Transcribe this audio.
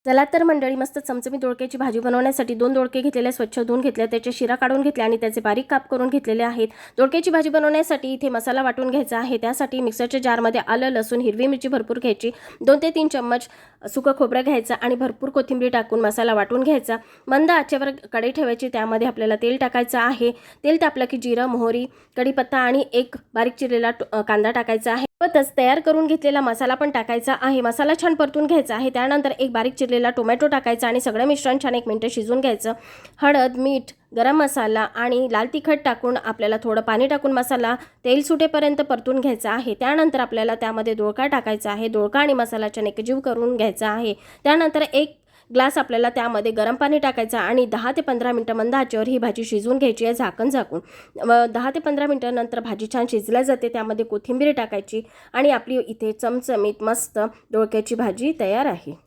चला तर मंडळी, मस्त चमचमीत दोडक्याची भाजी बनवण्यासाठी 2 दोडके घेतलेले, स्वच्छ धुवून घेतले, त्याचे शिरा काढून घेतले आणि त्याचे बारीक काप करून घेतलेले आहेत। दोडक्याची भाजी बनवण्यासाठी इथे मसाला वाटून घ्यायचा आहे। त्यासाठी मिक्सरच्या जारमध्ये आलं, लसूण, हिरवी मिरची भरपूर घ्यायची, 2 ते 3 चम्मच सुकं खोबरं घ्यायचं आणि भरपूर कोथिंबीर टाकून मसाला वाटून घ्यायचा। मंद आचेवर कढई ठेवायची, त्यामध्ये आपल्याला तेल टाकायचं आहे। तेल तापलं की जिरं, मोहरी, कढीपत्ता आणि एक बारीक चिरलेला कांदा टाकायचा आहे। सोबतच तयार करून घेतलेला मसाला पण टाकायचा आहे। मसाला छान परतून घ्यायचा आहे। त्यानंतर एक बारीक चिरलेला टोमॅटो टाकायचा आणि सगळं मिश्रण छान 1 मिनिट शिजवून घ्यायचं। हळद, मीठ, गरम मसाला आणि लाल तिखट टाकून आपल्याला थोडं पाणी टाकून मसाला तेल सुटेपर्यंत परतून घ्यायचा आहे। त्यानंतर आपल्याला त्यामध्ये दोडका टाकायचा आहे। दोडका आणि मसाला छान एकजीव करून घ्यायचा आहे। त्यानंतर 1 ग्लास आपल्याला त्यामध्ये गरम पाणी टाकायचं आणि 10 ते 15 मिनिटं मंद आचेवर ही भाजी शिजवून घ्यायची आहे, झाकण झाकून। 10 ते 15 मिनिटांनंतर भाजी छान शिजल्या जाते, त्यामध्ये कोथिंबीर टाकायची आणि आपली इथे चमचमीत मस्त दोडक्याची भाजी तयार आहे।